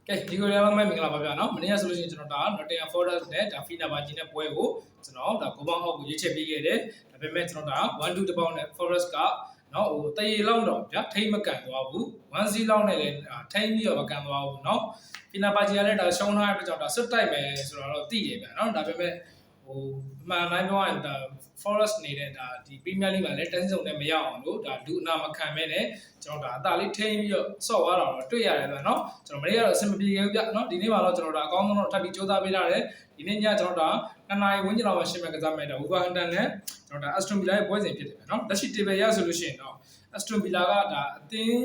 ကဲဒီကိုလည်းမင်္ဂလာပါဗျာနော်မနေ့ကဆိုလို့ရှိရင်ကျွန်တော်ဒါ Nottingham Forest နဲ့ဒါ Fenerbahce နဲ့ပွဲကိုကျွန်တော်ဒါ9ပေါင်းအောက်ကိုရွေးချယ်ပေးခဲ့တယ်ဒါပေမဲ့ကျွန်တော်ဒါ1-2 တပေါင်းနဲ့ Forest ကနော်ဟိုတရေလောက်တော့ဗျာထိမ့်မကန်သွားဘူး1-0လောက်နဲ့လည်းထိမ့်ပြီးတော့မကန်သွားဘူးနော် Fenerbahce ကလည်းဒါရှုံးထားတဲ့အတွက်ကြောင့်ဒါဆွတ်တိုက်မယ်ဆိုတော့သိတယ်ဗျာနော်ဒါပေမဲ့ဟိုအမှန်တိုင်းပြောရင်ဒါ Forest နေတဲ့ဒါဒီ Premier League မှာလည်းတန်းစုံနဲ့မရအောင်လို့ဒါလူအနာမခံမဲနဲ့ကျွန်တော်ဒါအသာလေးထိန်းပြီးတော့ဆော့သွားတာတော့တွေ့ရတယ်ဗျာနော်ကျွန်တော်မနေ့ကတော့အဆင်မပြေခဲ့ဘူးဗျာနော်ဒီနေ့မှတော့ကျွန်တော်ဒါအကောင်းဆုံးတော့ထပ်ပြီးစူးစမ်းပေးလာတယ်ဒီနေ့ညကျွန်တော်ဒါ2နာရီဝန်းကျင်လောက်မှရှင်းမဲ့ကစားမယ်ဒါ Wolverhampton နဲ့ကျွန်တော်ဒါ Aston Villa ရဲ့ပွဲစဉ်ဖြစ်တယ်ဗျာနော်လက်ရှိ table ရဆိုလို့ရှိရင်တော့ Aston Villa ကဒါအသင်း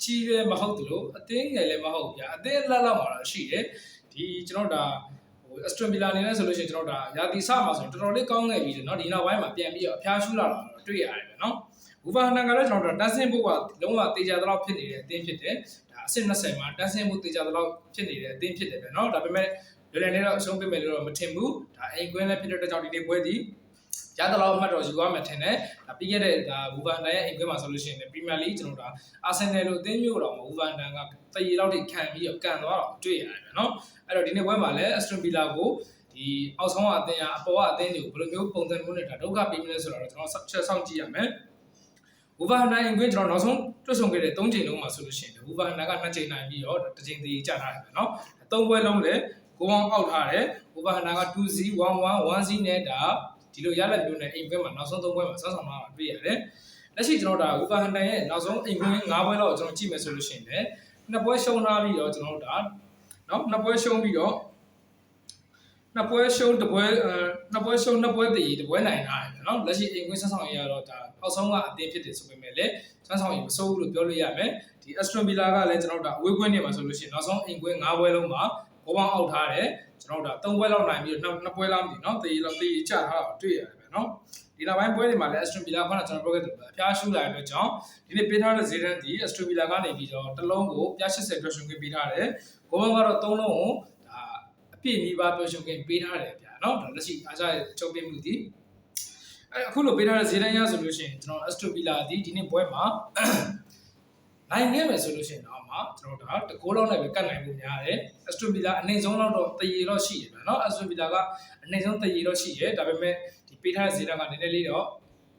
ကြီးလည်းမဟုတ်သလိုအသင်းငယ်လည်းမဟုတ်ဗျာအသင်းလက်လောက်မှာတော့ရှိတယ်ဒီကျွန်တော်ဒါAston Villa အနေနဲ့ဆိုလို့ရှိရင်ကျွန်တော်ဒါရာသီစမှာဆိုတော်တော်လေးကောင်းခဲ့ပြီနော်ဒီနောက်ပိုင်းမှာပြန်ပြီးတော့အဖျားရှူလာတော့တွေ့ရတယ်ဗျနော်Wolverhampton ကလည်းကျွန်တော်တို့တန်းဆင်းဖို့ကလုံးဝတေချာသလောက်ဖြစ်နေတဲ့အသင်းဖြစ်တယ်ဒါအဆင့်20မှာတန်းဆင်းဖို့တေချာသလောက်ဖြစ်နေတဲ့အသင်းဖြစ်တယ်ဗျနော်ဒါပေမဲ့လွယ်လွယ်နဲ့တော့အရှုံးပေးမယ်လို့တော့မထင်ဘူးဒါအိမ်ကွင်းလည်းဖြစ်တဲ့အတွက်ကြောင့်ဒီနေ့ပွဲဒီရသလောက်မှတ်တော့ယူရမယ်ထင်တယ်ဒါပြီးခဲ့တဲ့ဒါ Wolverhampton ရဲ့အိမ်ကွင်းမှာဆိုလို့ရှိရင် Premier League ကျွန်တော်တို့ဒါ Arsenal လို့အသင်းမျိုးတော့ Wolverhampton ကတရေလောက်ထိခံပြီးတော့ကန်သွားတော့တွေ့ရတယ်ဗျနော်အဲ့တော့ဒီနေ့ပွဲမှာလည်း Aston Villa ကိုဒီအောက်ဆုံးအသင်းအပေါ်အသင်းတွေကိုဘယ်လိုမျိုးပုံစံမျိုးနဲ့ဒါဒုက္ခပေးမလဲဆိုတော့ကျွန်တော်ဆက်ဆောင်ကြည့်ရမယ်Wolverhampton အင်ကွင်းကျွန်တော်နောက်ဆုံးတွတ်ဆုံခဲ့တဲ့3ချိန်လုံးမှာဆိုလို့ရှိရင် Wolverhampton က2ချိန်နိုင်ပြီးတော့တစ်ချိန်သေးကြထားတယ်ဗျနော်3ပွဲလုံးလည်းကိုအောင်အောက်ထားတယ် Wolverhampton က 2-0 1-1 1-0 နဲ့ဒါဒီလိုရလက်မျိုးနဲ့အင်ကွင်းမှာနောက်ဆုံး3ပွဲမှာဆက်ဆောင်လာတာတွေ့ရတယ်လက်ရှိကျွန်တော်ဒါ Wolverhampton ရဲ့နောက်ဆုံးအင်ကွင်း5ပွဲလောက်ကျွန်တော်ကြည့်မယ်ဆိုလို့ရှိရင်လည်း2ပွဲရှုံးထားပြီးတော့ကျွန်တော်တို့ဒါနော်2ပွဲရှုံးပြီးတော့နှစ်ပွဲရှုံးတစ်ပွဲနှစ်ပွဲရှုံးနှစ်ပွဲတည်တစ်ပွဲနိုင်တာတယ်နော်လက်ရှိအိမ်ကွင်းဆက်ဆောင်ရတော့ဒါအောက်ဆုံးကအသင်းဖြစ်တယ်ဆိုပေမဲ့လည်းဆက်ဆောင်ရမစိုးဘူးလို့ပြောလို့ရမယ်ဒီ Aston Villa ကလည်းကျွန်တော်တို့ဒါအဝေးကွင်းနေမှာဆိုလို့ရှိရင်နောက်ဆုံးအိမ်ကွင်း5ပွဲလုံးမှာဘောပေါင်းအောက်ထားတယ်ကျွန်တော်တို့ဒါ3ပွဲလောက်နိုင်ပြီးတော့နှစ်ပွဲလောက်မသိနော်တည်လောက်တည်ကြထားတာတွေ့ရတယ်ဗျနော်ဒီနောက်ပိုင်းပွဲတွေမှာလည်း Aston Villa ကကျွန်တော်ပြောခဲ့တယ်အဖျားရှူလာတဲ့အတွက်ကြောင့်ဒီနေ့ပေးထားတဲ့ဈေးတန်းဒီ Aston Villa ကနေပြီးတော့တစ်လုံးကိုပြ80အတွက်ရှင်ခွင့်ပေးထားတယ်ဘောပေါင်းကတော့3လုံးကိုပြည့်နီးပါးပြောရှုံးခင်ပေးထားတယ်ဗျာเนาะဒါလက်ရှိအားကြရဲ့ချုပ်ပေးမှုဒီအခုလိုပေးထားတဲ့ဈေးတန်းရဆိုလို့ရှိရင်ကျွန်တော် Aston Villa ဒီနေ့ပွဲမှာနိုင်ခဲ့မယ်ဆိုလို့ရှိရင်တော့မှကျွန်တော်ဒါတကိုးလောက်နဲ့ပဲကတ်နိုင်ဖို့များတယ် Aston Villa အနေဆုံးတော့တရေတော့ရှိတယ်ဗျာเนาะ Aston Villa ကအနေဆုံးတရေတော့ရှိတယ်ဒါပေမဲ့ဒီပေးထားတဲ့ဈေးတန်းကနည်းနည်းလေးတော့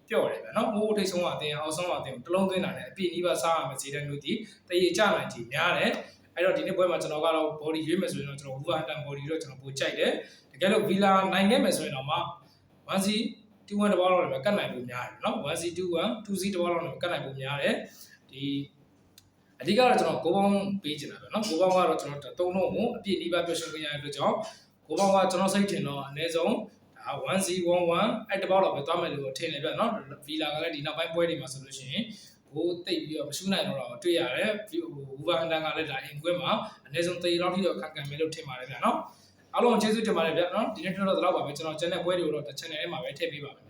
ပြော့တယ်ဗျာเนาะမိုးထိတ်ဆုံးအတင်းအောင်ဆုံးအတင်းတလုံးသွင်းတာနဲ့အပြည့်နီးပါးစားရမယ်ဈေးတန်းမျိုးဒီတရေကြနိုင်ချေများတယ်အဲ့တော့ဒီနေ့ပွဲမှာကျွန်တော်ကတော့ body ရွေးမယ်ဆိုရင်တော့ကျွန်တော် Wolverhampton body တော့ကျွန်တော်ပိုကြိုက်တယ်တကယ်လို့ Villa နိုင်ခဲ့မယ်ဆိုရင်တော့မှ 1-2-1 တဘောလောက်လည်းကတ်နိုင်ဖို့များတယ်เนาะ 1-2-1 2-0 တဘောလောက်လည်းကတ်နိုင်ဖို့များတယ်ဒီအဓိကတော့ကျွန်တော်9ပေါင်းပေးချင်တာပဲเนาะ9ပေါင်းကတော့ကျွန်တော်3လုံးကိုအပြည့်နီးပါးပြောရှင်းခွင့်ရတဲ့အတွက်ကြောင့်9ပေါင်းကကျွန်တော်စိတ်ထင်တော့အနည်းဆုံးဒါ1-0-1-1အဲ့တဘောလောက်ပဲသွားမယ်လို့ထင်တယ်ဗျเนาะ Villa ကလည်းဒီနောက်ပိုင်းပွဲတွေမှာဆိုလို့ရှိရင်ကိုတိတ်ပြီးတော့မရှူနိုင်တော့တာတွေ့ရတယ်Wolverhampton ကလည်းဒါအင်ကွင်းမှာအနည်းဆုံး3လောက်ထိတော့ခံကန်မယ်လို့ထင်ပါတယ်ဗျာနော်အားလုံးကျေးဇူးတင်ပါတယ်ဗျာနော်ဒီနေ့တော့တော့ပါပဲကျွန်တော် channel ပွဲတွေကိုတော့ channel ထဲမှာပဲထည့်ပေးပါမယ်